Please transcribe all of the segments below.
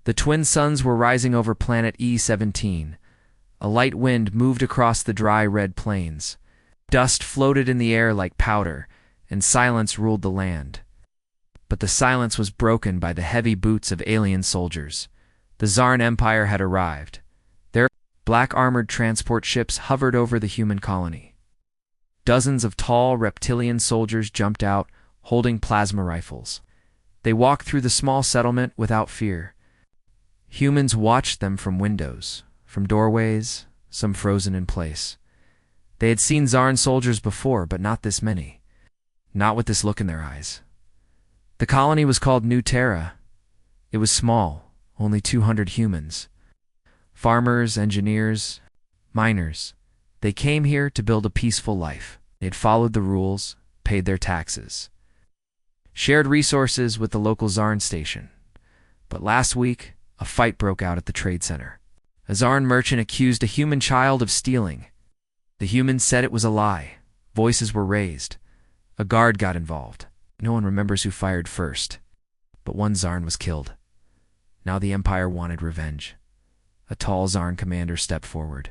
The twin suns were rising over planet E-17. A light wind moved across the dry red plains. Dust floated in the air like powder, and silence ruled the land. But the silence was broken by the heavy boots of alien soldiers. The Zarn Empire had arrived. Their black armored transport ships hovered over the human colony. Dozens of tall reptilian soldiers jumped out, holding plasma rifles. They walked through the small settlement without fear. Humans watched them from windows, from doorways, some frozen in place. They had seen Zarn soldiers before, but not this many. Not with this look in their eyes. The colony was called New Terra. It was small, only 200 humans. Farmers, engineers, miners. They came here to build a peaceful life. They had followed the rules, paid their taxes, shared resources with the local Zarn station. But last week, a fight broke out at the trade center. A Zarn merchant accused a human child of stealing. The humans said it was a lie. Voices were raised. A guard got involved. No one remembers who fired first, but one Zarn was killed. Now the Empire wanted revenge. A tall Zarn commander stepped forward.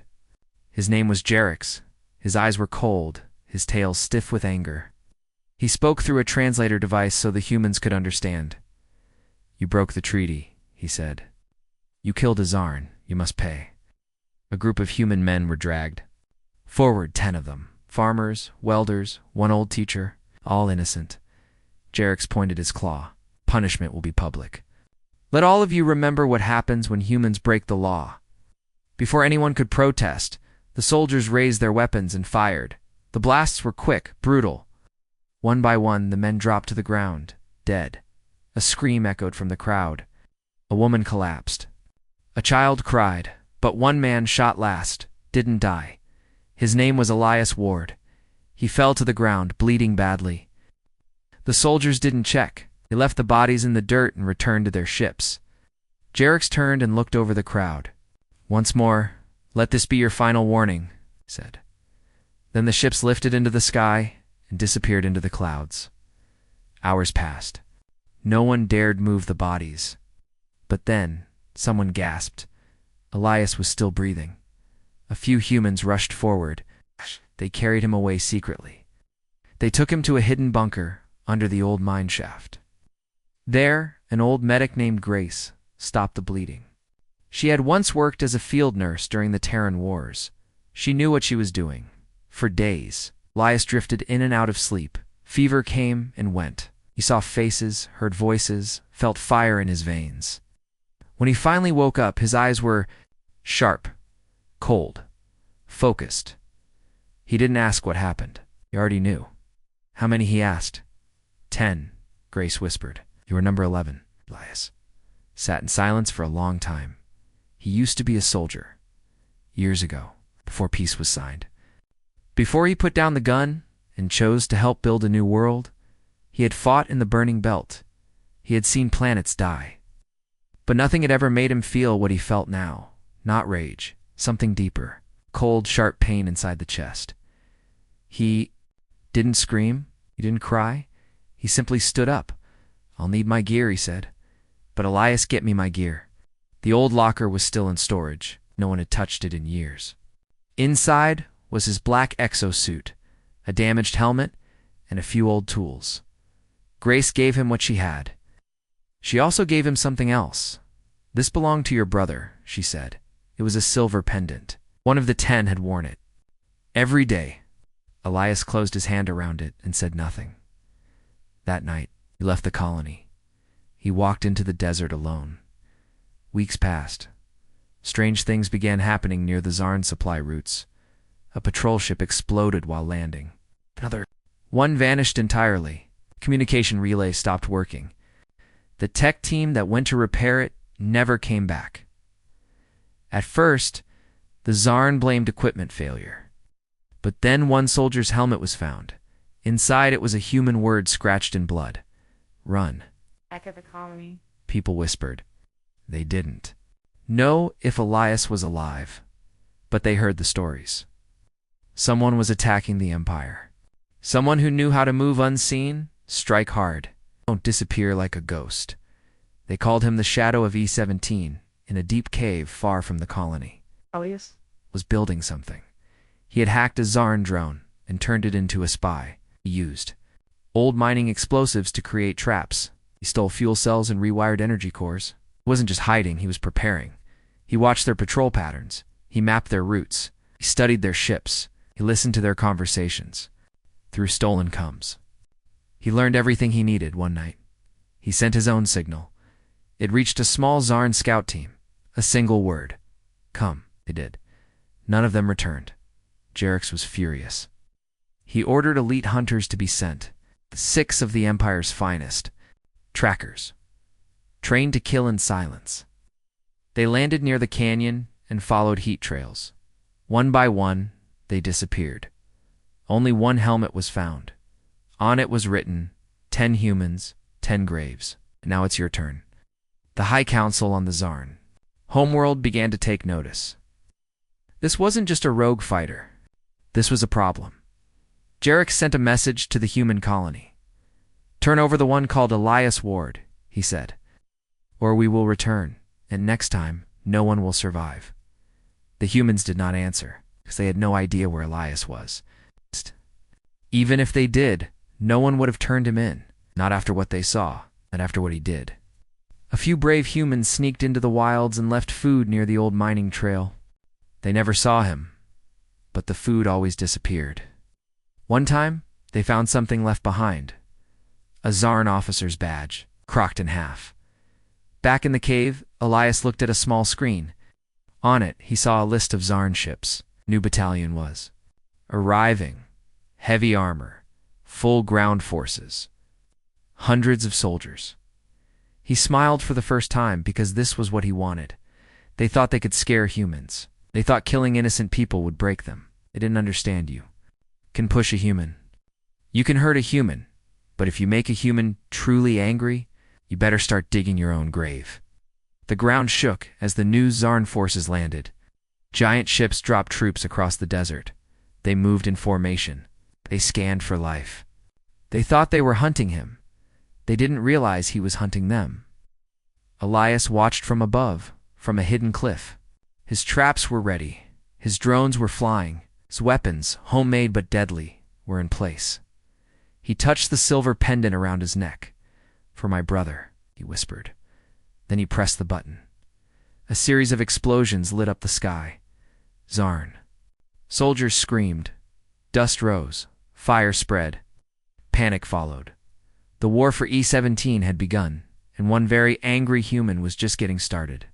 His name was Jerix. His eyes were cold, his tail stiff with anger. He spoke through a translator device so the humans could understand. "You broke the treaty," he said. "You killed a Zarn. You must pay." A group of human men were dragged. Forward, 10 of them. Farmers, welders, one old teacher, all innocent. Jerix pointed his claw. "Punishment will be public. Let all of you remember what happens when humans break the law." Before anyone could protest, the soldiers raised their weapons and fired. The blasts were quick, brutal. One by one, the men dropped to the ground, dead. A scream echoed from the crowd. A woman collapsed. A child cried, but one man shot last, didn't die. His name was Elias Ward. He fell to the ground, bleeding badly. The soldiers didn't check. They left the bodies in the dirt and returned to their ships. Jerix turned and looked over the crowd. "Once more, let this be your final warning," he said. Then the ships lifted into the sky and disappeared into the clouds. Hours passed. No one dared move the bodies. But then, someone gasped. Elias was still breathing. A few humans rushed forward. They carried him away secretly. They took him to a hidden bunker under the old mine shaft. There, an old medic named Grace stopped the bleeding. She had once worked as a field nurse during the Terran Wars. She knew what she was doing. For days, Elias drifted in and out of sleep. Fever came and went. He saw faces, heard voices, felt fire in his veins. When he finally woke up, his eyes were sharp, cold, focused. He didn't ask what happened. He already knew. "How many?" he asked. 10, Grace whispered. "You were number 11, Elias." Sat in silence for a long time. He used to be a soldier. Years ago, before peace was signed. Before he put down the gun and chose to help build a new world, he had fought in the burning belt. He had seen planets die. But nothing had ever made him feel what he felt now. Not rage, something deeper. Cold, sharp pain inside the chest. He didn't scream. He didn't cry. He simply stood up. "I'll need my gear," he said. "But Elias, get me my gear." The old locker was still in storage. No one had touched it in years. Inside was his black exosuit, a damaged helmet, and a few old tools. Grace gave him what she had. She also gave him something else. "This belonged to your brother," she said. It was a silver pendant. One of the 10 had worn it. Every day, Elias closed his hand around it and said nothing. That night, he left the colony. He walked into the desert alone. Weeks passed. Strange things began happening near the Zarn supply routes. A patrol ship exploded while landing. One vanished entirely. Communication relay stopped working. The tech team that went to repair it never came back. At first, the Zarn blamed equipment failure. But then one soldier's helmet was found. Inside it was a human word scratched in blood. "Run." Back at the colony. People whispered. They didn't know if Elias was alive, but they heard the stories. Someone was attacking the Empire. Someone who knew how to move unseen, strike hard. Don't disappear like a ghost. They called him the Shadow of E-17, in a deep cave far from the colony. Elias? Was building something. He had hacked a Zarn drone and turned it into a spy. He used old mining explosives to create traps. He stole fuel cells and rewired energy cores. He wasn't just hiding, he was preparing. He watched their patrol patterns. He mapped their routes. He studied their ships. He listened to their conversations through stolen comms. He learned everything he needed one night. He sent his own signal. It reached a small Zarn scout team. A single word. Come, they did. None of them returned. Jerix was furious. He ordered elite hunters to be sent, 6 of the Empire's finest, trackers, trained to kill in silence. They landed near the canyon and followed heat trails. One by one, they disappeared. Only one helmet was found. On it was written, 10 humans, 10 graves. Now it's your turn. The High Council on the Zarn. Homeworld began to take notice. This wasn't just a rogue fighter. This was a problem. Jerick sent a message to the human colony. Turn over the one called Elias Ward, he said, or we will return, and next time, no one will survive. The humans did not answer, because they had no idea where Elias was. Even if they did, no one would have turned him in, not after what they saw, not after what he did. A few brave humans sneaked into the wilds and left food near the old mining trail. They never saw him, but the food always disappeared. One time, they found something left behind. A Zarn officer's badge, crocked in half. Back in the cave, Elias looked at a small screen. On it, he saw a list of Zarn ships. New battalion was arriving. Heavy armor. Full ground forces. Hundreds of soldiers. He smiled for the first time because this was what he wanted. They thought they could scare humans. They thought killing innocent people would break them. They didn't understand you. Can push a human. You can hurt a human, but if you make a human truly angry, you better start digging your own grave. The ground shook as the new Zarn forces landed. Giant ships dropped troops across the desert. They moved in formation. They scanned for life. They thought they were hunting him. They didn't realize he was hunting them. Elias watched from above, from a hidden cliff. His traps were ready. His drones were flying. His weapons, homemade but deadly, were in place. He touched the silver pendant around his neck. For my brother, he whispered. Then he pressed the button. A series of explosions lit up the sky. Zarn. Soldiers screamed. Dust rose. Fire spread. Panic followed. The war for E-17 had begun, and one very angry human was just getting started.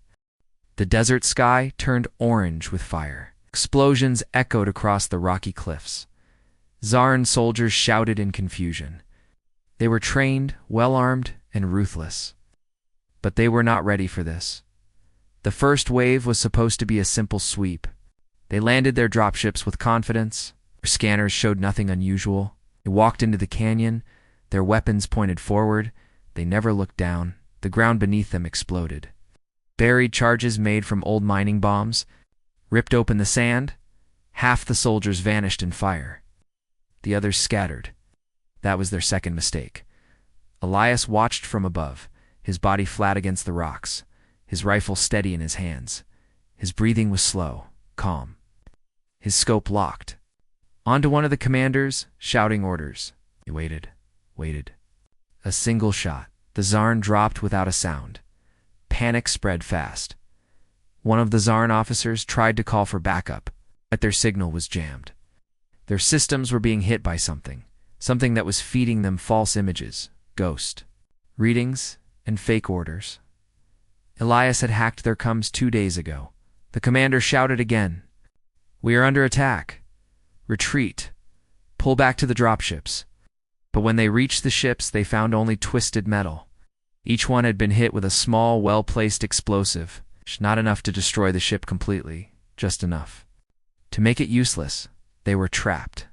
The desert sky turned orange with fire. Explosions echoed across the rocky cliffs. Zarn soldiers shouted in confusion. They were trained, well-armed, and ruthless. But they were not ready for this. The first wave was supposed to be a simple sweep. They landed their dropships with confidence. Their scanners showed nothing unusual. They walked into the canyon. Their weapons pointed forward. They never looked down. The ground beneath them exploded. Buried charges made from old mining bombs ripped open the sand. Half the soldiers vanished in fire. The others scattered. That was their second mistake. Elias watched from above, his body flat against the rocks, his rifle steady in his hands. His breathing was slow, calm. His scope locked. Onto one of the commanders, shouting orders. He waited. A single shot. The Zarn dropped without a sound. Panic spread fast. One of the Zarn officers tried to call for backup, but their signal was jammed. Their systems were being hit by something that was feeding them false images, ghost readings, and fake orders. Elias had hacked their comms 2 days ago. The commander shouted again. We are under attack. Retreat. Pull back to the dropships. But when they reached the ships, they found only twisted metal. Each one had been hit with a small, well-placed explosive. Not enough to destroy the ship completely, just enough. To make it useless, they were trapped.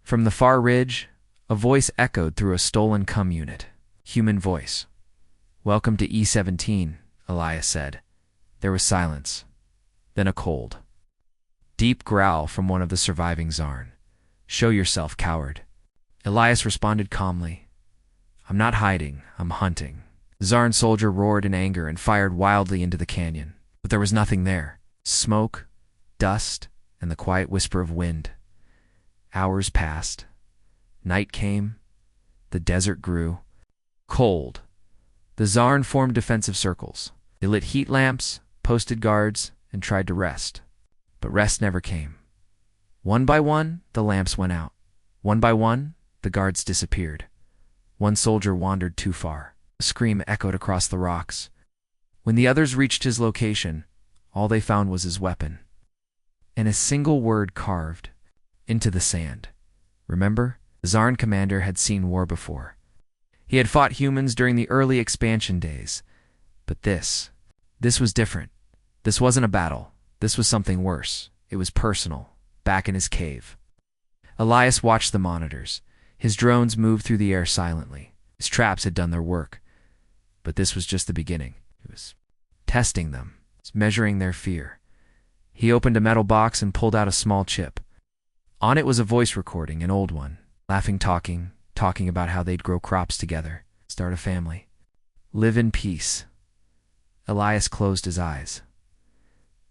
From the far ridge, a voice echoed through a stolen comm unit. Human voice. Welcome to E-17, Elias said. There was silence. Then a cold, deep growl from one of the surviving Zarn. Show yourself, coward. Elias responded calmly. I'm not hiding, I'm hunting. The Zarn soldier roared in anger and fired wildly into the canyon. But there was nothing there. Smoke, dust, and the quiet whisper of wind. Hours passed. Night came. The desert grew. Cold. The Zarn formed defensive circles. They lit heat lamps, posted guards, and tried to rest. But rest never came. One by one, the lamps went out. One by one, the guards disappeared. One soldier wandered too far. A scream echoed across the rocks. When the others reached his location, all they found was his weapon. And a single word carved into the sand. Remember, the Zarn commander had seen war before. He had fought humans during the early expansion days. But this was different. This wasn't a battle. This was something worse. It was personal, back in his cave. Elias watched the monitors. His drones moved through the air silently. His traps had done their work. But this was just the beginning. It was testing them. It was measuring their fear. He opened a metal box and pulled out a small chip. On it was a voice recording, an old one, laughing, talking about how they'd grow crops together, start a family, live in peace. Elias closed his eyes.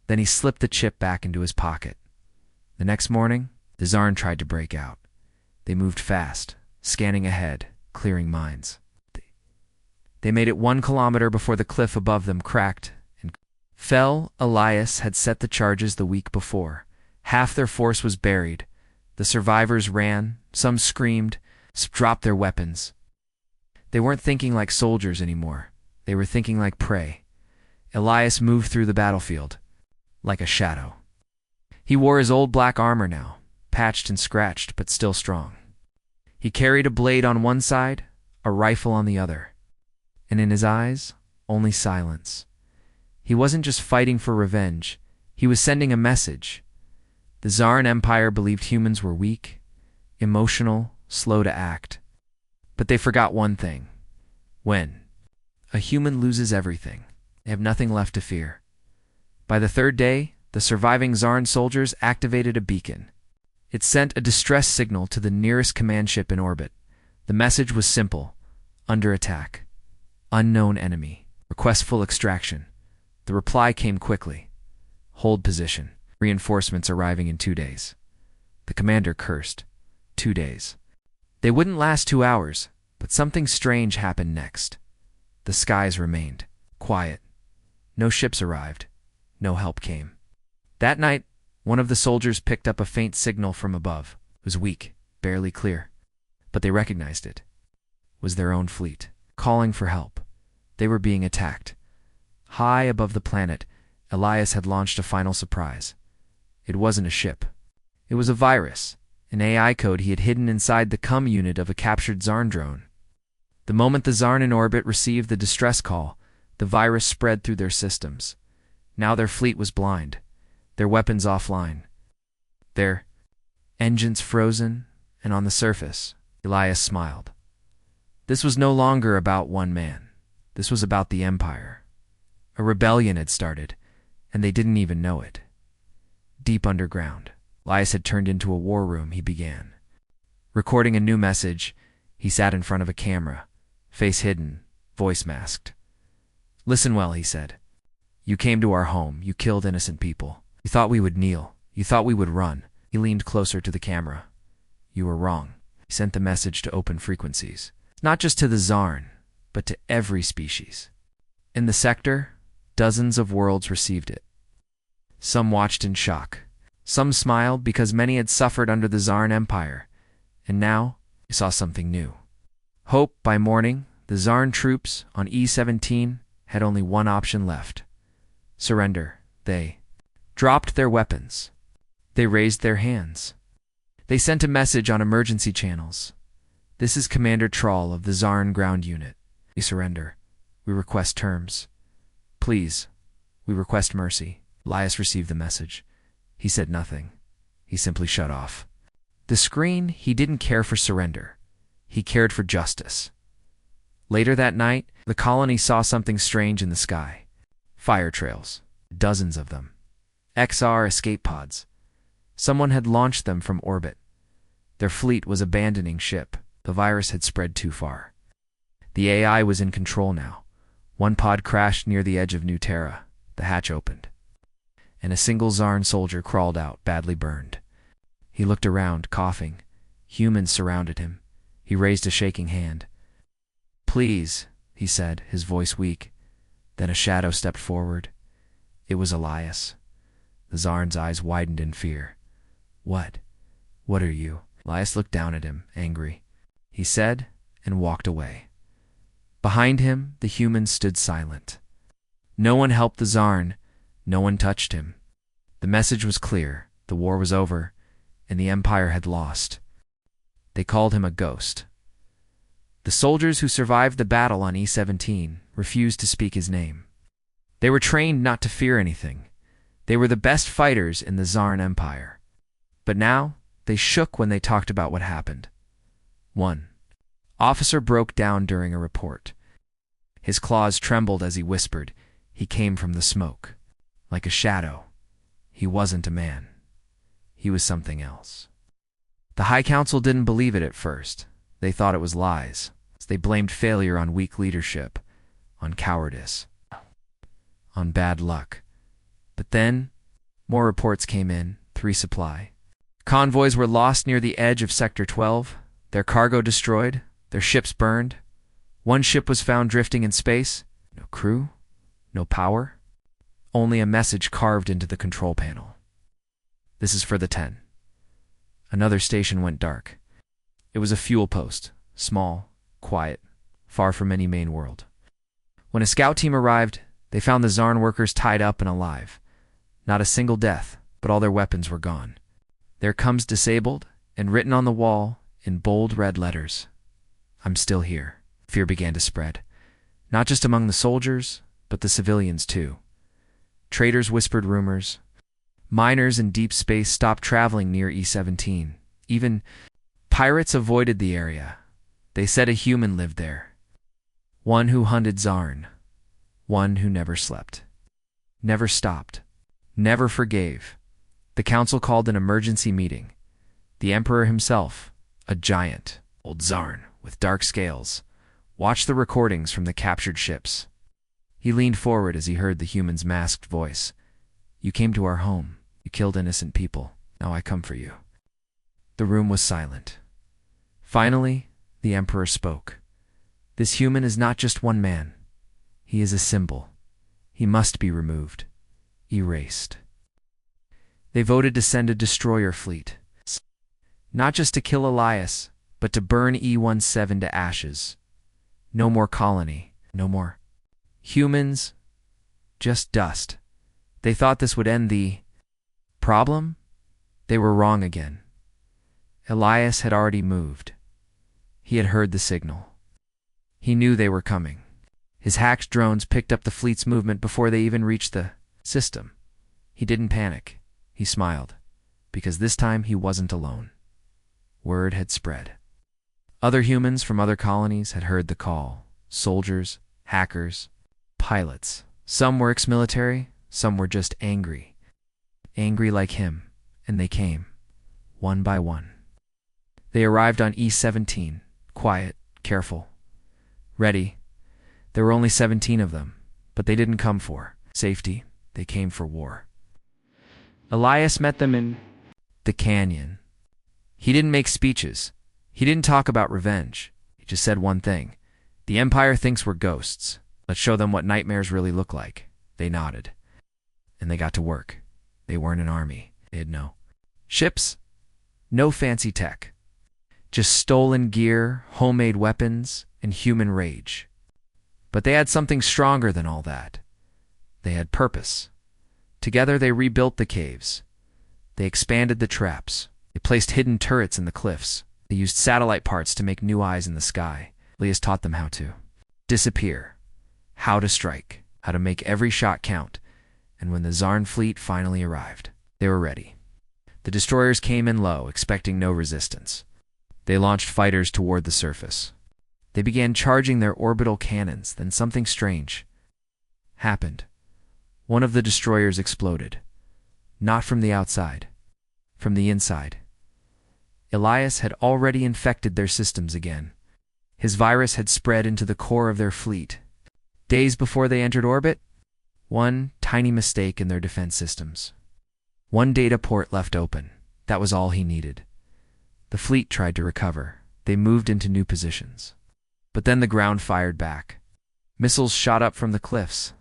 Then he slipped the chip back into his pocket. The next morning, the Zarn tried to break out. They moved fast, scanning ahead, clearing mines. They made it 1 kilometer before the cliff above them cracked and fell. Elias had set the charges the week before. Half their force was buried. The survivors ran, some screamed, some dropped their weapons. They weren't thinking like soldiers anymore. They were thinking like prey. Elias moved through the battlefield, like a shadow. He wore his old black armor now, patched and scratched, but still strong. He carried a blade on one side, a rifle on the other. And in his eyes, only silence. He wasn't just fighting for revenge. He was sending a message. The Zarn Empire believed humans were weak, emotional, slow to act. But they forgot one thing. When a human loses everything, they have nothing left to fear. By the 3rd day, the surviving Zarn soldiers activated a beacon. It sent a distress signal to the nearest command ship in orbit. The message was simple: under attack. Unknown enemy. Request full extraction. The reply came quickly. Hold position. Reinforcements arriving in 2 days. The commander cursed. 2 days. They wouldn't last 2 hours, but something strange happened next. The skies remained quiet. No ships arrived. No help came. That night, one of the soldiers picked up a faint signal from above. It was weak, barely clear. But they recognized it. It was their own fleet, calling for help. They were being attacked. High above the planet, Elias had launched a final surprise. It wasn't a ship. It was a virus, an AI code he had hidden inside the CUM unit of a captured Zarn drone. The moment the Zarn in orbit received the distress call, the virus spread through their systems. Now their fleet was blind, their weapons offline, their engines frozen, and on the surface, Elias smiled. This was no longer about one man. This was about the Empire. A rebellion had started, and they didn't even know it. Deep underground, Elias had turned into a war room. He began recording a new message. He sat in front of a camera, face hidden, voice masked. "Listen well," he said. "You came to our home. You killed innocent people. You thought we would kneel. You thought we would run." He leaned closer to the camera. "You were wrong." He sent the message to open frequencies. Not just to the Zarn, but to every species. In the sector, dozens of worlds received it. Some watched in shock. Some smiled because many had suffered under the Zarn Empire. And now, they saw something new. Hope. By morning, the Zarn troops on E-17 had only one option left: surrender. They dropped their weapons. They raised their hands. They sent a message on emergency channels. "This is Commander Troll of the Zarn Ground Unit. We surrender. We request terms. Please, we request mercy." Elias received the message. He said nothing. He simply shut off. The screen, he didn't care for surrender. He cared for justice. Later that night, the colony saw something strange in the sky. Fire trails. Dozens of them. XR escape pods. Someone had launched them from orbit. Their fleet was abandoning ship. The virus had spread too far. The AI was in control now. One pod crashed near the edge of New Terra. The hatch opened, and a single Zarn soldier crawled out, badly burned. He looked around, coughing. Humans surrounded him. He raised a shaking hand. "Please," he said, his voice weak. Then a shadow stepped forward. It was Elias. The Zarn's eyes widened in fear. What? What are you?" Elias looked down at him, angry. He said, and walked away. Behind him, the humans stood silent. No one helped the Zarn. No one touched him. The message was clear. The war was over, and the Empire had lost. They called him a ghost. The soldiers who survived the battle on E-17 refused to speak his name. They were trained not to fear anything. They were the best fighters in the Zarn Empire. But now, they shook when they talked about what happened. One officer broke down during a report. His claws trembled as he whispered. He came from the smoke, like a shadow. He wasn't a man. He was something else. The High Council didn't believe it at first. They thought it was lies. They blamed failure on weak leadership, on cowardice, on bad luck. But then, more reports came in, 3 supply. Convoys were lost near the edge of Sector 12, their cargo destroyed, their ships burned. One ship was found drifting in space. No crew, no power, only a message carved into the control panel. "This is for the 10. Another station went dark. It was a fuel post, small, quiet, far from any main world. When a scout team arrived, they found the Zarn workers tied up and alive. Not a single death, but all their weapons were gone. "There comes disabled," and written on the wall, in bold red letters, "I'm still here." Fear began to spread, not just among the soldiers, but the civilians too. Traders whispered rumors. Miners in deep space stopped traveling near E-17. Even pirates avoided the area. They said a human lived there. One who hunted Zarn. One who never slept. Never stopped. Never forgave. The council called an emergency meeting. The Emperor himself, a giant, old Zarn with dark scales, watched the recordings from the captured ships. He leaned forward as he heard the human's masked voice. "You came to our home. You killed innocent people. Now I come for you." The room was silent. Finally, the Emperor spoke. "This human is not just one man. He is a symbol. He must be removed. Erased." They voted to send a destroyer fleet. Not just to kill Elias, but to burn E-17 to ashes. No more colony. No more humans. Just dust. They thought this would end the problem. They were wrong again. Elias had already moved. He had heard the signal. He knew they were coming. His hacked drones picked up the fleet's movement before they even reached the system. He didn't panic. He smiled, because this time he wasn't alone. Word had spread. Other humans from other colonies had heard the call. Soldiers, hackers, pilots. Some were ex-military, some were just angry. Angry like him, and they came, one by one. They arrived on E-17, quiet, careful, ready. There were only 17 of them, but they didn't come for safety. They came for war. Elias met them in the canyon. He didn't make speeches. He didn't talk about revenge. He just said one thing. "The Empire thinks we're ghosts. Let's show them what nightmares really look like." They nodded. And they got to work. They weren't an army. They had no ships, no fancy tech. Just stolen gear, homemade weapons, and human rage. But they had something stronger than all that. They had purpose. Together they rebuilt the caves. They expanded the traps. They placed hidden turrets in the cliffs. They used satellite parts to make new eyes in the sky. Elias taught them how to disappear, how to strike, how to make every shot count. And when the Zarn fleet finally arrived, they were ready. The destroyers came in low, expecting no resistance. They launched fighters toward the surface. They began charging their orbital cannons, then something strange happened. One of the destroyers exploded. Not from the outside, from the inside. Elias had already infected their systems again. His virus had spread into the core of their fleet. Days before they entered orbit, one tiny mistake in their defense systems. One data port left open. That was all he needed. The fleet tried to recover. They moved into new positions. But then the ground fired back. Missiles shot up from the cliffs.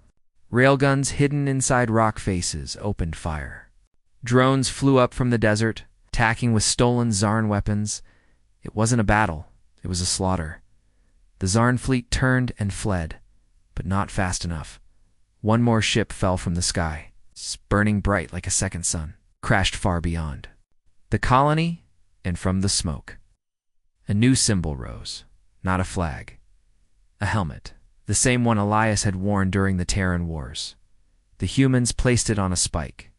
Railguns hidden inside rock faces opened fire. Drones flew up from the desert, attacking with stolen Zarn weapons. It wasn't a battle. It was a slaughter. The Zarn fleet turned and fled, but not fast enough. One more ship fell from the sky, burning bright like a second sun, crashed far beyond the colony, and from the smoke a new symbol rose. Not a flag. A helmet. The same one Elias had worn during the Terran Wars. The humans placed it on a spike.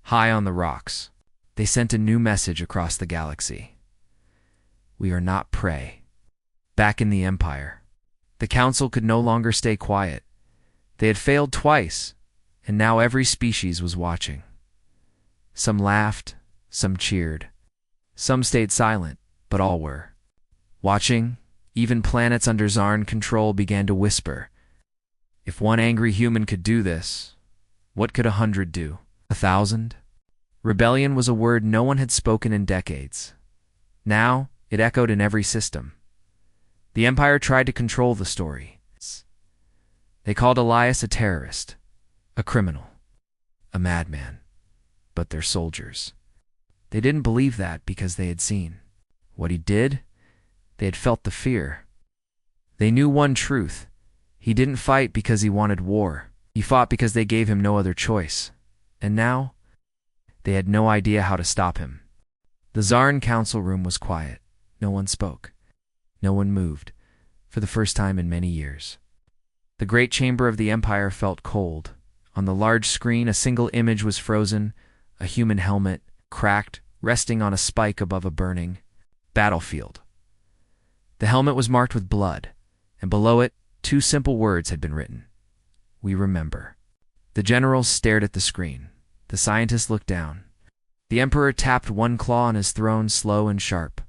High on the rocks, they sent a new message across the galaxy. We are not prey. Back in the Empire, the Council could no longer stay quiet. They had failed twice, and now every species was watching. Some laughed, some cheered. Some stayed silent, but all were watching. Even planets under Zarn control began to whisper. If one angry human could do this, what could 100 do? 1,000? Rebellion was a word no one had spoken in decades. Now, it echoed in every system. The Empire tried to control the story. They called Elias a terrorist, a criminal, a madman. But they're soldiers. They didn't believe that because they had seen what he did. They had felt the fear. They knew one truth. He didn't fight because he wanted war. He fought because they gave him no other choice. And now, they had no idea how to stop him. The Zarn council room was quiet. No one spoke. No one moved, for the first time in many years. The great chamber of the Empire felt cold. On the large screen, a single image was frozen, a human helmet, cracked, resting on a spike above a burning battlefield. The helmet was marked with blood, and below it, 2 simple words had been written. We remember. The generals stared at the screen. The scientists looked down. The Emperor tapped one claw on his throne, slow and sharp.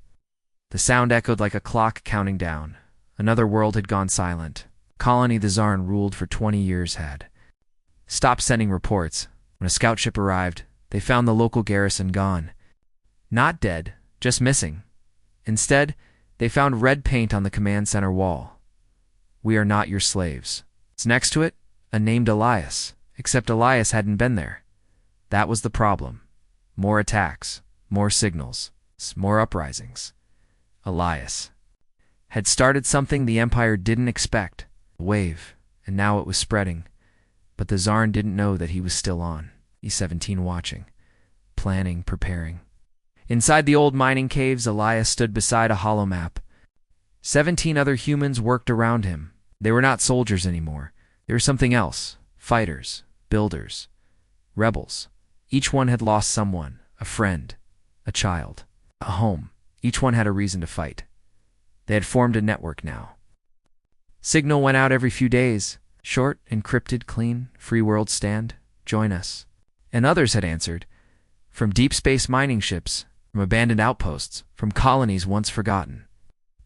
The sound echoed like a clock counting down. Another world had gone silent. Colony the Zarn ruled for 20 years had stopped sending reports. When a scout ship arrived, they found the local garrison gone. Not dead, just missing. Instead, they found red paint on the command center wall. We are not your slaves. It's next to it, a named Elias, except Elias hadn't been there. That was the problem. More attacks, more signals, more uprisings. Elias had started something the Empire didn't expect, a wave, and now it was spreading. But the Zarn didn't know that he was still on. E-17 watching, planning, preparing. Inside the old mining caves, Elias stood beside a holomap. 17 other humans worked around him. They were not soldiers anymore. They were something else. Fighters, builders, rebels. Each one had lost someone, a friend, a child, a home. Each one had a reason to fight. They had formed a network now. Signal went out every few days. Short, encrypted, clean, free world stand. Join us. And others had answered. From deep space mining ships, from abandoned outposts, from colonies once forgotten.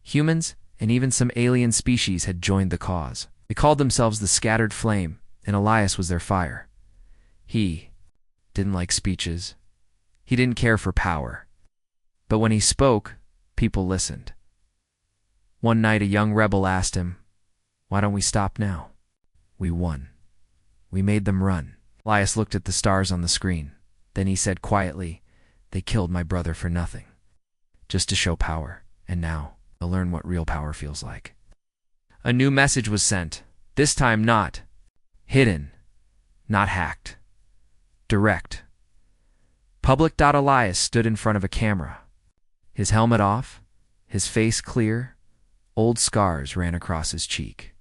Humans and even some alien species had joined the cause. They called themselves the Scattered Flame, and Elias was their fire. He didn't like speeches. He didn't care for power. But when he spoke, people listened. One night a young rebel asked him, "Why don't we stop now?" We won. We made them run. Elias looked at the stars on the screen. Then he said quietly, "They killed my brother for nothing. Just to show power. And now, they'll learn what real power feels like." A new message was sent. This time not hidden, not hacked. Direct. Public. Elias stood in front of a camera. His helmet off, his face clear, old scars ran across his cheek.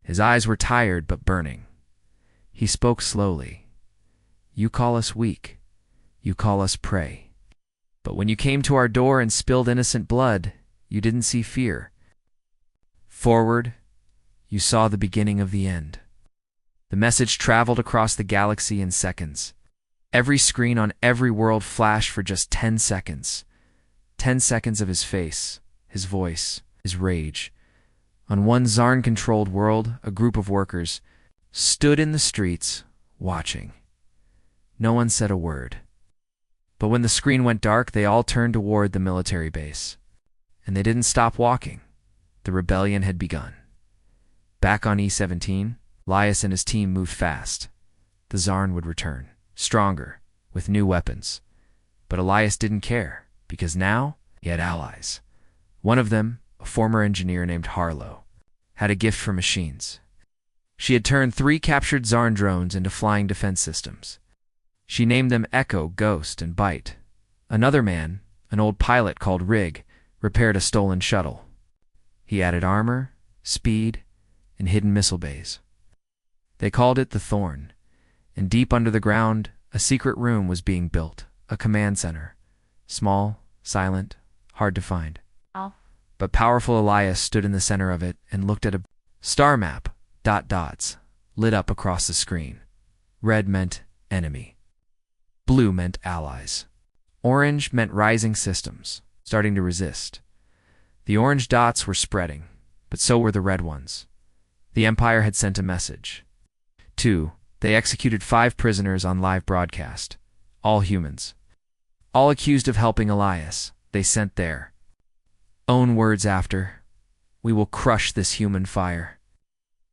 His eyes were tired but burning. He spoke slowly. You call us weak. You call us prey. But when you came to our door and spilled innocent blood, you didn't see fear. Forward, you saw the beginning of the end. The message traveled across the galaxy in seconds. Every screen on every world flashed for just 10 seconds. 10 seconds of his face, his voice, his rage. On one Zarn-controlled world, a group of workers stood in the streets, watching. No one said a word. But when the screen went dark, they all turned toward the military base. And they didn't stop walking. The rebellion had begun. Back on E-17, Elias and his team moved fast. The Zarn would return, stronger, with new weapons. But Elias didn't care, because now he had allies. One of them, a former engineer named Harlow, had a gift for machines. She had turned 3 captured Zarn drones into flying defense systems. She named them Echo, Ghost, and Bite. Another man, an old pilot called Rig, repaired a stolen shuttle. He added armor, speed, and hidden missile bays. They called it the Thorn, and deep under the ground, a secret room was being built, a command center. Small, silent, hard to find. But powerful Elias stood in the center of it and looked at a star map, dots, lit up across the screen. Red meant enemy. Blue meant allies. Orange meant rising systems, starting to resist. The orange dots were spreading, but so were the red ones. The Empire had sent a message. 2. They executed 5 prisoners on live broadcast. All humans. All accused of helping Elias. They sent their own words after. We will crush this human fire.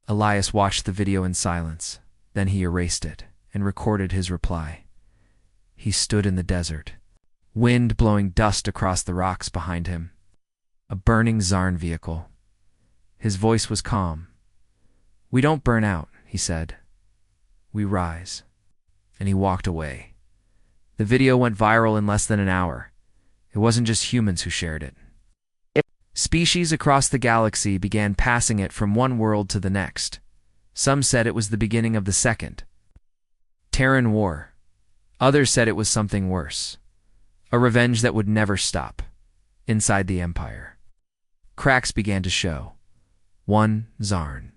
Elias watched the video in silence. Then he erased it and recorded his reply. He stood in the desert, wind blowing dust across the rocks behind him. A burning Zarn vehicle. His voice was calm. We don't burn out, he said. We rise. And he walked away. The video went viral in less than an hour. It wasn't just humans who shared it. Species across the galaxy began passing it from one world to the next. Some said it was the beginning of the second Terran War. Others said it was something worse. A revenge that would never stop. Inside the Empire, cracks began to show. One Zarn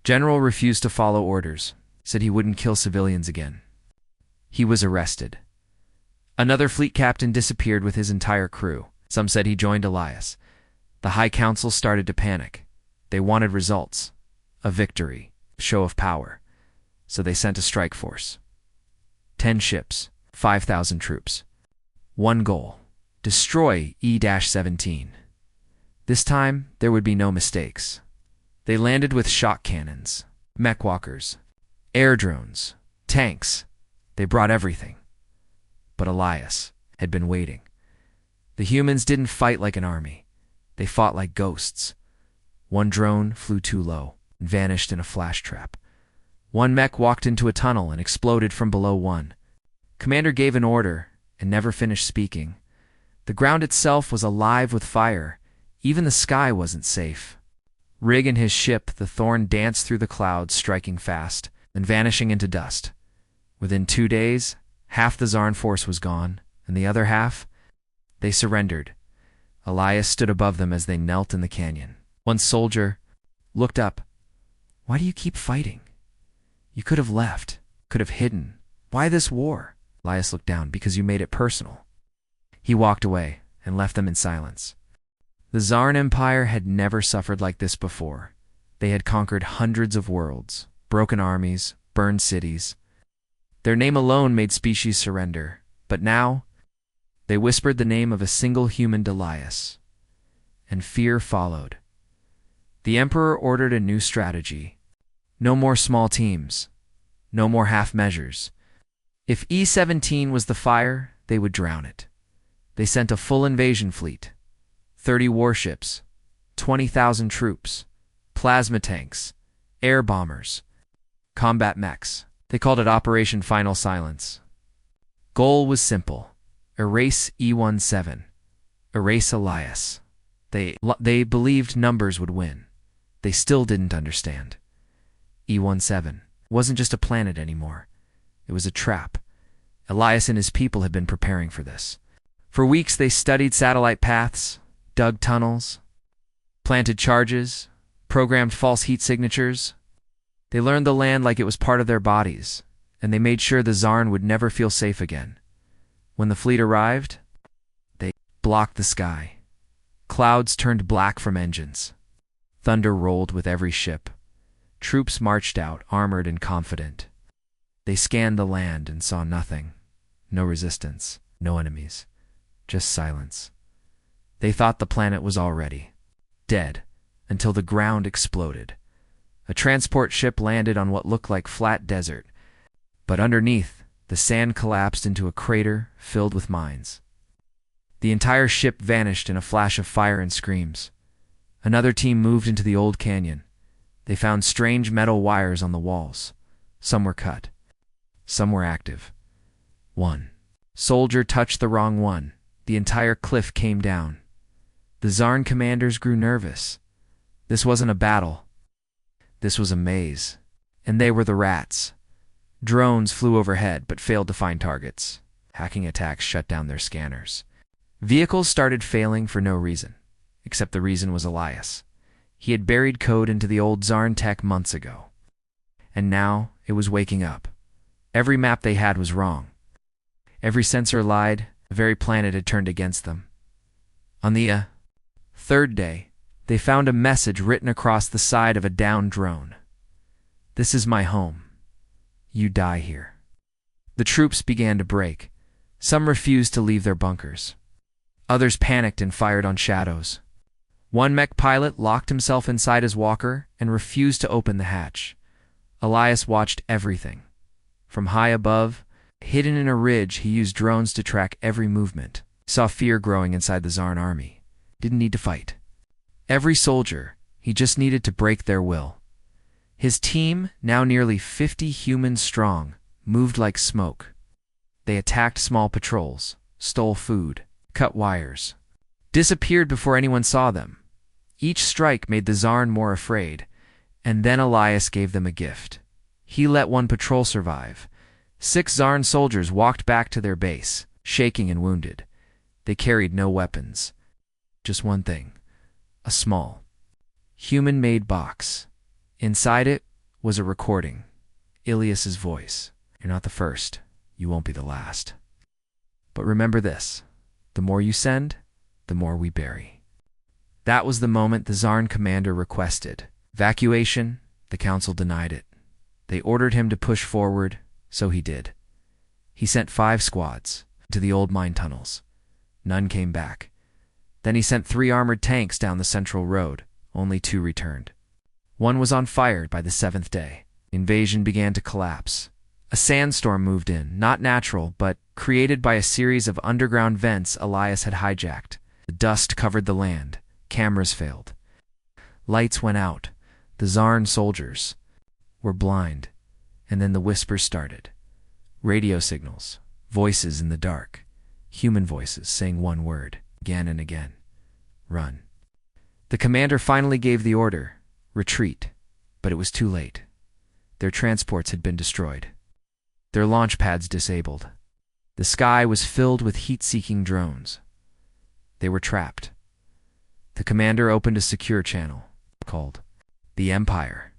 general refused to follow orders, said he wouldn't kill civilians again. He was arrested. Another fleet captain disappeared with his entire crew. Some said he joined Elias. The High Council started to panic. They wanted results, a victory, a show of power. So they sent a strike force. 10 ships, 5,000 troops. One goal: destroy E-17. This time, there would be no mistakes. They landed with shock cannons, mech walkers, air drones, tanks. They brought everything. But Elias had been waiting. The humans didn't fight like an army. They fought like ghosts. One drone flew too low and vanished in a flash trap. One mech walked into a tunnel and exploded from below one. Commander gave an order and never finished speaking. The ground itself was alive with fire. Even the sky wasn't safe. Rig and his ship, the Thorn, danced through the clouds, striking fast, then vanishing into dust. Within 2 days, half the Zarn force was gone, and the other half, they surrendered. Elias stood above them as they knelt in the canyon. One soldier looked up. Why do you keep fighting? You could have left, could have hidden. Why this war? Elias looked down. Because you made it personal. He walked away and left them in silence. The Zarn Empire had never suffered like this before. They had conquered hundreds of worlds, broken armies, burned cities. Their name alone made species surrender. But now, they whispered the name of a single human to Elias. And fear followed. The Emperor ordered a new strategy. No more small teams. No more half measures. If E-17 was the fire, they would drown it. They sent a full invasion fleet. 30 warships, 20,000 troops, plasma tanks, air bombers, combat mechs. They called it Operation Final Silence. Goal was simple. Erase E-17. Erase Elias. They believed numbers would win. They still didn't understand. E-17 wasn't just a planet anymore. It was a trap. Elias and his people had been preparing for this. For weeks they studied satellite paths, dug tunnels, planted charges, programmed false heat signatures. They learned the land like it was part of their bodies, and they made sure the Zarn would never feel safe again. When the fleet arrived, they blocked the sky. Clouds turned black from engines. Thunder rolled with every ship. Troops marched out, armored and confident. They scanned the land and saw nothing. No resistance, no enemies, just silence. They thought the planet was already dead, until the ground exploded. A transport ship landed on what looked like flat desert, but underneath, the sand collapsed into a crater filled with mines. The entire ship vanished in a flash of fire and screams. Another team moved into the old canyon. They found strange metal wires on the walls. Some were cut. Some were active. One soldier touched the wrong one. The entire cliff came down. The Zarn commanders grew nervous. This wasn't a battle. This was a maze. And they were the rats. Drones flew overhead but failed to find targets. Hacking attacks shut down their scanners. Vehicles started failing for no reason, except the reason was Elias. He had buried code into the old Zarn tech months ago. And now it was waking up. Every map they had was wrong. Every sensor lied. The very planet had turned against them. On the third day, they found a message written across the side of a downed drone. "This is my home. You die here." The troops began to break. Some refused to leave their bunkers. Others panicked and fired on shadows. One mech pilot locked himself inside his walker and refused to open the hatch. Elias watched everything. From high above, hidden in a ridge, he used drones to track every movement. He saw fear growing inside the Zarn army. Didn't need to fight. Every soldier, he just needed to break their will. His team, now nearly 50 humans strong, moved like smoke. They attacked small patrols, stole food, cut wires, disappeared before anyone saw them. Each strike made the Zarn more afraid, and then Elias gave them a gift. He let one patrol survive. 6 Zarn soldiers walked back to their base, shaking and wounded. They carried no weapons. Just one thing. A small, human-made box. Inside it was a recording. Ilias's voice. "You're not the first. You won't be the last. But remember this. The more you send, the more we bury." That was the moment the Zarn commander requested. Evacuation, the council denied it. They ordered him to push forward, so he did. He sent 5 squads to the old mine tunnels. None came back. Then he sent 3 armored tanks down the central road. Only 2 returned. One was on fire by the 7th day. The invasion began to collapse. A sandstorm moved in, not natural, but created by a series of underground vents Elias had hijacked. The dust covered the land. Cameras failed. Lights went out. The Zarn soldiers were blind. And then the whispers started. Radio signals, voices in the dark, human voices saying one word, again and again. "Run." The commander finally gave the order, "Retreat," but it was too late. Their transports had been destroyed. Their launch pads disabled. The sky was filled with heat-seeking drones. They were trapped. The commander opened a secure channel, called the Empire.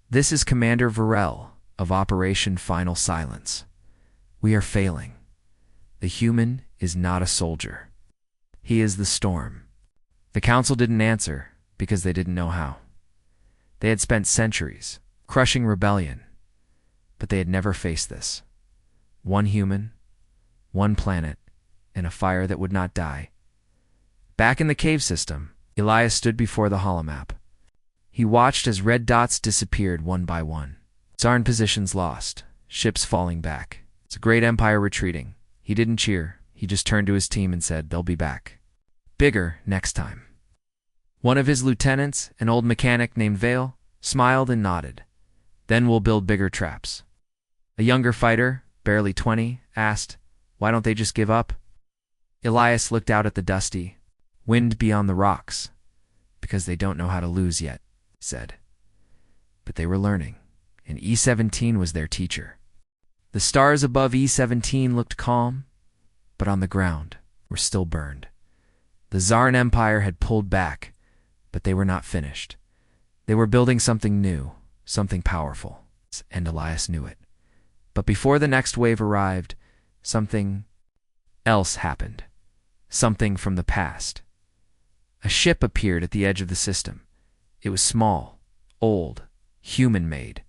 "This is Commander Varel of Operation Final Silence. We are failing. The human is not a soldier. He is the storm." The council didn't answer because they didn't know how. They had spent centuries crushing rebellion, but they had never faced this. One human, one planet, and a fire that would not die. Back in the cave system, Elias stood before the holomap. He watched as red dots disappeared one by one. Zarn positions lost, ships falling back. It's a great empire retreating. He didn't cheer. He just turned to his team and said, "They'll be back. Bigger next time." One of his lieutenants, an old mechanic named Vale, smiled and nodded. "Then we'll build bigger traps." A younger fighter, barely 20, asked, "Why don't they just give up?" Elias looked out at the dusty wind beyond the rocks. "Because they don't know how to lose yet," he said. But they were learning, and E-17 was their teacher. The stars above E-17 looked calm, but on the ground were still burned. The Zarn Empire had pulled back, but they were not finished. They were building something new, something powerful, and Elias knew it. But before the next wave arrived, something else happened. Something from the past. A ship appeared at the edge of the system. It was small, old, human-made.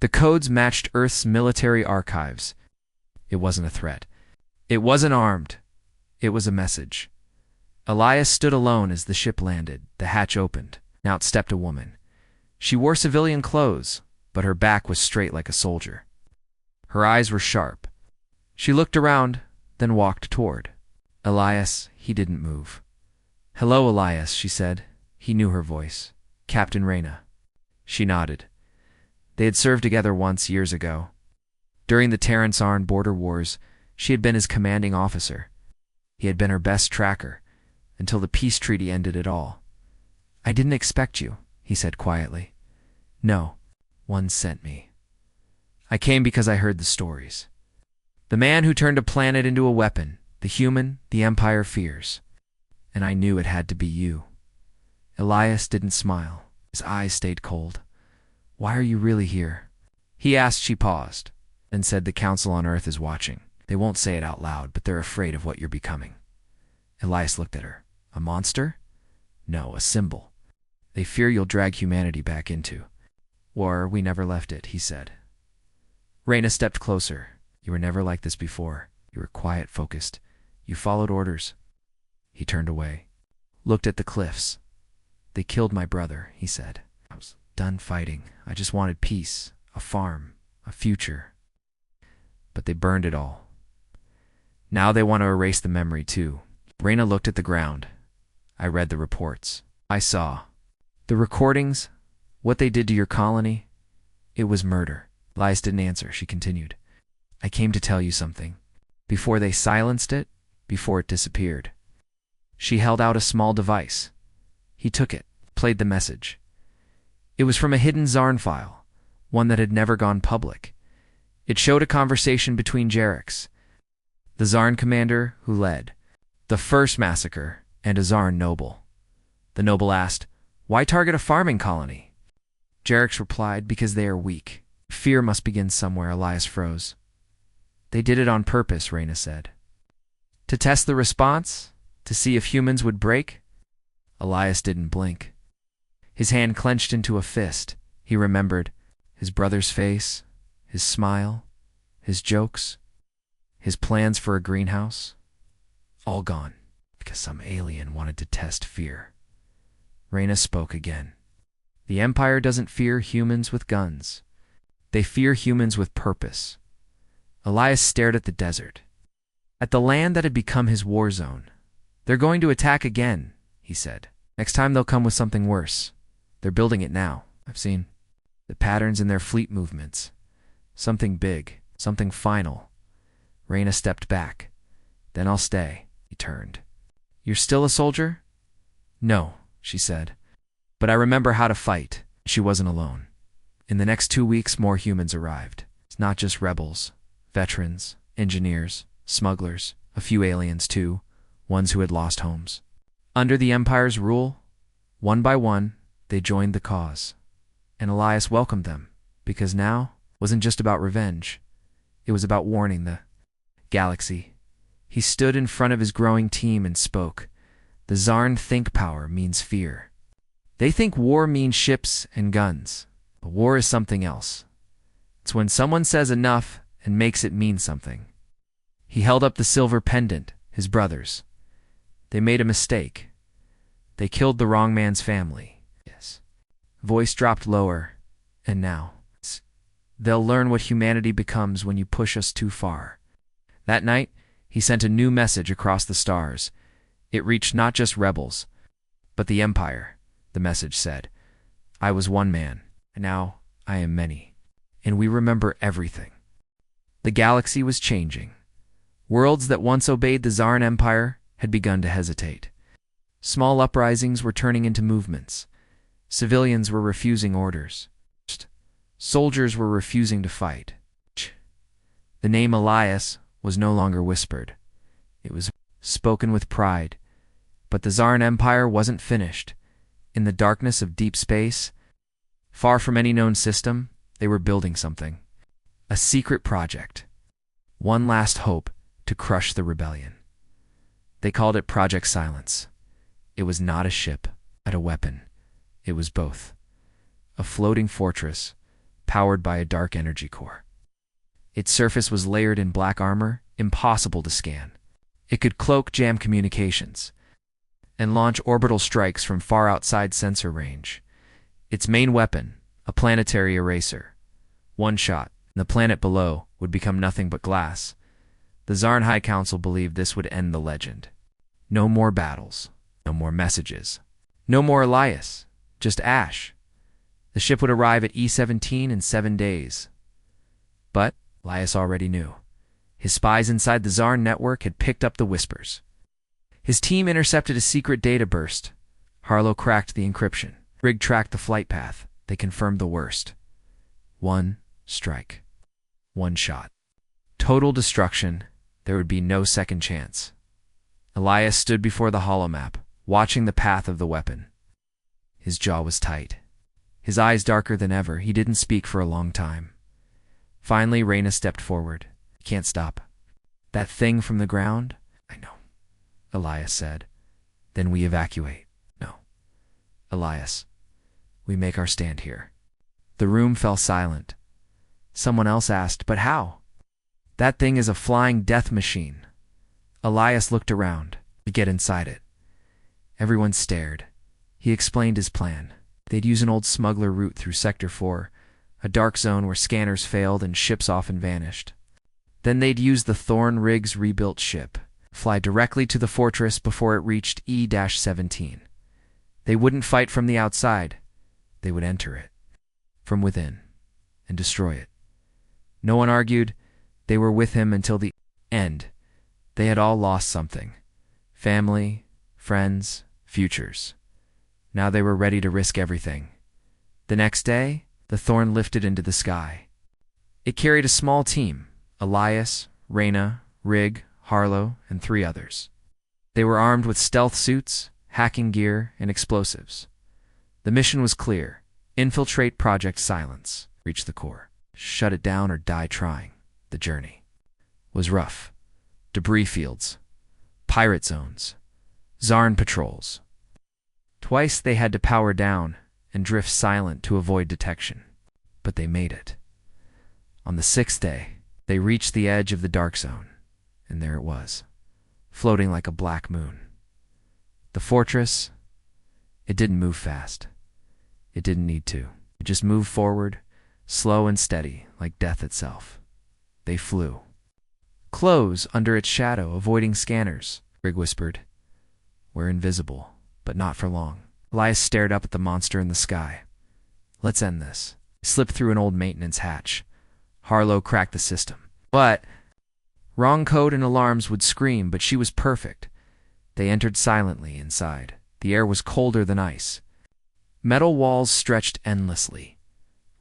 The codes matched Earth's military archives. It wasn't a threat. It wasn't armed. It was a message. Elias stood alone as the ship landed. The hatch opened. Out stepped a woman. She wore civilian clothes, but her back was straight like a soldier. Her eyes were sharp. She looked around, then walked toward Elias. He didn't move. "Hello, Elias," she said. He knew her voice. "Captain Reyna." She nodded. They had served together once years ago. During the Terran-Sarn border wars, she had been his commanding officer. He had been her best tracker, until the peace treaty ended it all. "I didn't expect you," he said quietly. "No, one sent me. I came because I heard the stories. The man who turned a planet into a weapon, the human the Empire fears. And I knew it had to be you." Elias didn't smile. His eyes stayed cold. "Why are you really here?" he asked. She paused, and said, "The Council on Earth is watching. They won't say it out loud, but they're afraid of what you're becoming." Elias looked at her. "A monster?" "No, a symbol. They fear you'll drag humanity back into war. We never left it," he said. Reyna stepped closer. "You were never like this before. You were quiet, focused. You followed orders." He turned away, looked at the cliffs. "They killed my brother," he said. "I was done fighting. I just wanted peace, a farm, a future. But they burned it all. Now they want to erase the memory too." Reyna looked at the ground. "I read the reports. I saw the recordings, what they did to your colony. It was murder." Elias didn't answer. She continued. "I came to tell you something. Before they silenced it, before it disappeared." She held out a small device. He took it, played the message. It was from a hidden Zarn file, one that had never gone public. It showed a conversation between Jerax, the Zarn commander who led the first massacre, and a Zarn noble. The noble asked, "Why target a farming colony?" Jerax replied, "Because they are weak. Fear must begin somewhere." Elias froze. "They did it on purpose," Reyna said. "To test the response? To see if humans would break?" Elias didn't blink. His hand clenched into a fist. He remembered his brother's face, his smile, his jokes, his plans for a greenhouse. All gone, because some alien wanted to test fear. Reyna spoke again. "The Empire doesn't fear humans with guns. They fear humans with purpose." Elias stared at the desert, at the land that had become his war zone. "They're going to attack again," he said. "Next time they'll come with something worse. They're building it now. I've seen the patterns in their fleet movements. Something big, something final." Reyna stepped back. "Then I'll stay." He turned. "You're still a soldier?" "No," she said. "But I remember how to fight." She wasn't alone. In the next 2 weeks, more humans arrived. It's not just rebels, veterans, engineers, smugglers, a few aliens too, ones who had lost homes. Under the Empire's rule, one by one, they joined the cause. And Elias welcomed them, because now wasn't just about revenge. It was about warning the galaxy. He stood in front of his growing team and spoke. "The Zarn think power means fear. They think war means ships and guns. But war is something else. It's when someone says enough and makes it mean something." He held up the silver pendant, his brother's. "They made a mistake. They killed the wrong man's family." Yes. Voice dropped lower. "And now they'll learn what humanity becomes when you push us too far." That night, he sent a new message across the stars. It reached not just rebels, but the Empire. The message said, "I was one man, and now I am many. And we remember everything." The galaxy was changing. Worlds that once obeyed the Zarn Empire had begun to hesitate. Small uprisings were turning into movements. Civilians were refusing orders. Soldiers were refusing to fight. The name Elias was no longer whispered. It was spoken with pride. But the Zarn Empire wasn't finished. In the darkness of deep space, far from any known system, they were building something. A secret project. One last hope to crush the rebellion. They called it Project Silence. It was not a ship, but a weapon. It was both. A floating fortress, powered by a dark energy core. Its surface was layered in black armor, impossible to scan. It could cloak jam communications and launch orbital strikes from far outside sensor range. Its main weapon, a planetary eraser. One shot, and the planet below would become nothing but glass. The Zarn High Council believed this would end the legend. No more battles, no more messages, no more Elias, just ash. The ship would arrive at E17 in 7 days. But Elias already knew. His spies inside the Zarn network had picked up the whispers. His team intercepted a secret data burst. Harlow cracked the encryption. Rig tracked the flight path. They confirmed the worst. One strike. One shot. Total destruction. There would be no second chance. Elias stood before the holomap, watching the path of the weapon. His jaw was tight. His eyes darker than ever. He didn't speak for a long time. Finally, Reyna stepped forward. "You can't stop. That thing from the ground?" "I know," Elias said. "Then we evacuate." "No, Elias. We make our stand here." The room fell silent. Someone else asked, "But how?" "That thing is a flying death machine." Elias looked around. "We get inside it." Everyone stared. He explained his plan. They'd use an old smuggler route through Sector 4, a dark zone where scanners failed and ships often vanished. Then they'd use the Thorn Riggs rebuilt ship, fly directly to the fortress before it reached E-17. They wouldn't fight from the outside. They would enter it from within and destroy it. No one argued. They were with him until the end. They had all lost something. Family, friends, futures. Now they were ready to risk everything. The next day, the Thorn lifted into the sky. It carried a small team: Elias, Reyna, Rig, Harlow, and 3 others. They were armed with stealth suits, hacking gear, and explosives. The mission was clear: infiltrate Project Silence, reach the core, shut it down or die trying. The journey was rough. Debris fields, pirate zones, Zarn patrols. Twice they had to power down and drift silent to avoid detection. But they made it. On the 6th day, they reached the edge of the dark zone, and there it was, floating like a black moon. The fortress, it didn't move fast. It didn't need to. It just moved forward, slow and steady, like death itself. They flew. "Close under its shadow, avoiding scanners," Rig whispered. "We're invisible, but not for long." Elias stared up at the monster in the sky. "Let's end this." He slipped through an old maintenance hatch. Harlow cracked the system. But wrong code and alarms would scream, but she was perfect. They entered silently inside. The air was colder than ice. Metal walls stretched endlessly.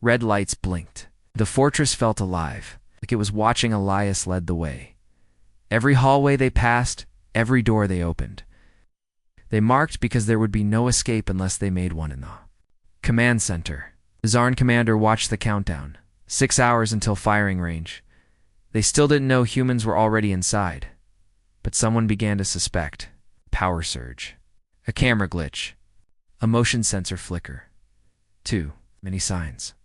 Red lights blinked. The fortress felt alive, like it was watching. Elias led the way. Every hallway they passed, every door they opened. They marked because there would be no escape unless they made one in the command center. The Zarn commander watched the countdown. 6 hours until firing range. They still didn't know humans were already inside. But someone began to suspect. Power surge. A camera glitch. A motion sensor flicker. Too many signs.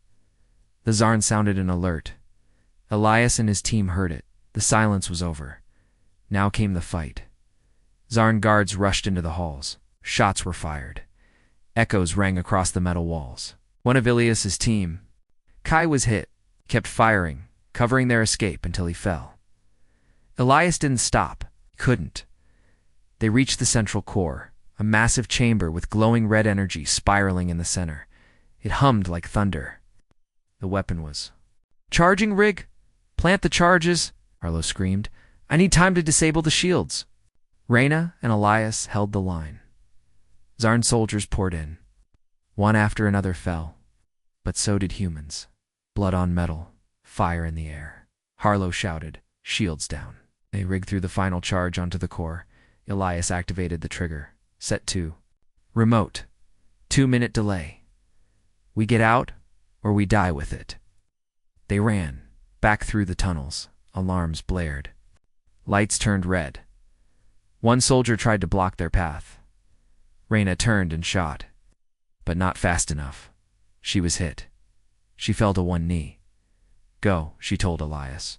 The Zarn sounded an alert. Elias and his team heard it. The silence was over. Now came the fight. Zarn guards rushed into the halls. Shots were fired. Echoes rang across the metal walls. One of Ilias's team, Kai, was hit, kept firing, covering their escape until he fell. Elias didn't stop. He couldn't. They reached the central core, a massive chamber with glowing red energy spiraling in the center. It hummed like thunder. The weapon was charging. "Rig, plant the charges," Harlow screamed. "I need time to disable the shields." Reyna and Elias held the line. Zarn soldiers poured in. One after another fell. But so did humans. Blood on metal, fire in the air. Harlow shouted, "Shields down." They rigged through the final charge onto the core. Elias activated the trigger. Set 2. Remote. 2-minute delay. We get out, or we die with it. They ran, back through the tunnels. Alarms blared. Lights turned red. One soldier tried to block their path. Reyna turned and shot. but not fast enough. She was hit. She fell to one knee. "Go," she told Elias.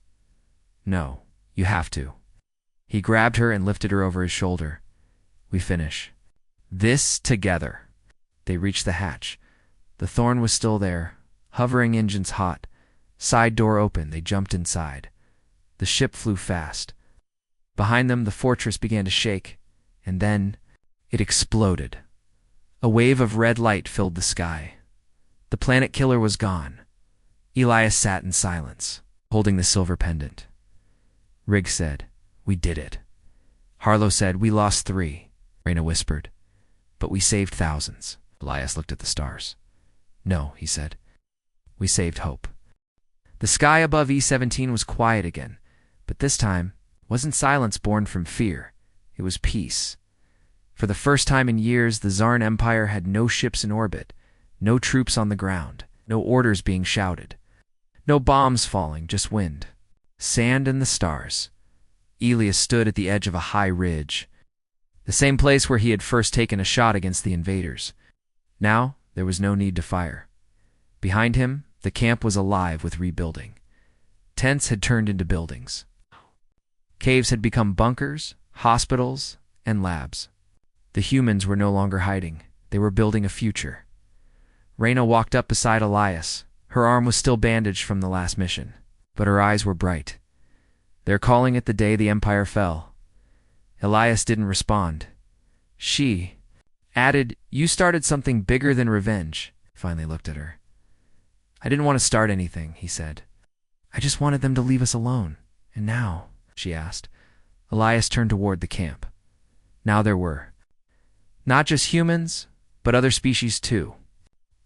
"No, you have to." He grabbed her and lifted her over his shoulder. "We finish this together." They reached the hatch. The Thorn was still there, hovering, engines hot. Side door open, they jumped inside. The ship flew fast. Behind them, the fortress began to shake, and then it exploded. A wave of red light filled the sky. The planet killer was gone. Elias sat in silence, holding the silver pendant. Riggs said, "We did it." Harlow said, "We lost 3. Reyna whispered, "But we saved thousands." Elias looked at the stars. "No," he said. "We saved hope." The sky above E-17 was quiet again, but this time wasn't silence born from fear. It was peace. For the first time in years, the Zarn Empire had no ships in orbit, no troops on the ground, no orders being shouted, no bombs falling, just wind, sand, and the stars. Elias stood at the edge of a high ridge, the same place where he had first taken a shot against the invaders. Now, there was no need to fire. Behind him, the camp was alive with rebuilding. Tents had turned into buildings. Caves had become bunkers, hospitals, and labs. The humans were no longer hiding. They were building a future. Reyna walked up beside Elias. Her arm was still bandaged from the last mission, but her eyes were bright. "They're calling it the day the Empire fell." Elias didn't respond. She added, "You started something bigger than revenge." Finally looked at her. "I didn't want to start anything," he said. "I just wanted them to leave us alone. And now?" she asked. Elias turned toward the camp. Now there were not just humans, but other species too.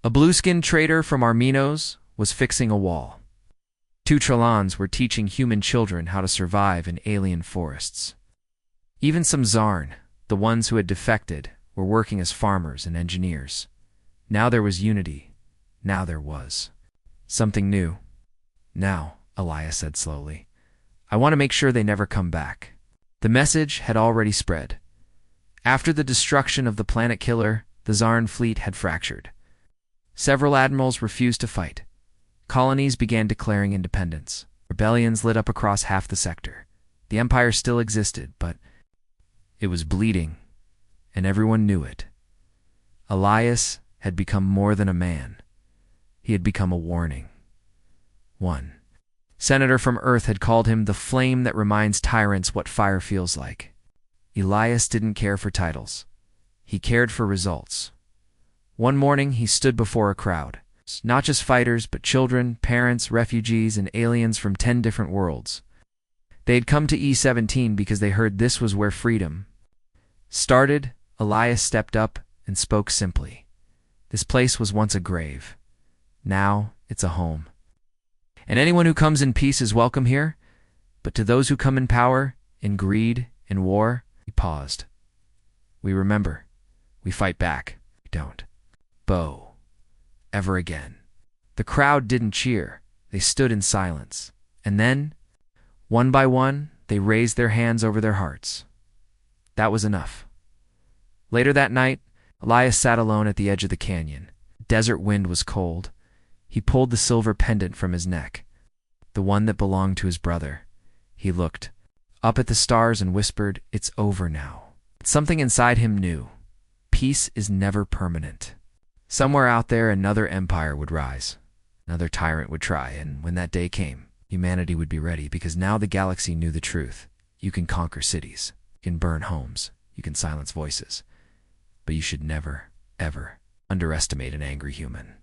A blue-skinned trader from Arminos was fixing a wall. 2 Trellans were teaching human children how to survive in alien forests. Even some Zarn, the ones who had defected, were working as farmers and engineers. Now there was unity. Now there was something new. "Now," Elias said slowly, "I want to make sure they never come back." The message had already spread. After the destruction of the planet killer, the Zarn fleet had fractured. Several admirals refused to fight. Colonies began declaring independence. Rebellions lit up across half the sector. The Empire still existed, but it was bleeding, and everyone knew it. Elias had become more than a man. He had become a warning. One senator from Earth had called him the flame that reminds tyrants what fire feels like. Elias didn't care for titles. He cared for results. One morning, he stood before a crowd. Not just fighters, but children, parents, refugees, and aliens from 10 different worlds. They had come to E-17 because they heard this was where freedom started. Elias stepped up and spoke simply. This place was once a grave. Now it's a home. And anyone who comes in peace is welcome here. But to those who come in power, in greed, in war, he paused. We remember. We fight back. We don't bow ever again. The crowd didn't cheer. They stood in silence. And then, one by one, they raised their hands over their hearts. That was enough. Later that night, Elias sat alone at the edge of the canyon. The desert wind was cold. He pulled the silver pendant from his neck, the one that belonged to his brother. He looked up at the stars and whispered, "It's over now." Something inside him knew. Peace is never permanent. Somewhere out there, another empire would rise. Another tyrant would try, and when that day came, humanity would be ready, because now the galaxy knew the truth. You can conquer cities. You can burn homes. You can silence voices. But you should never, ever underestimate an angry human.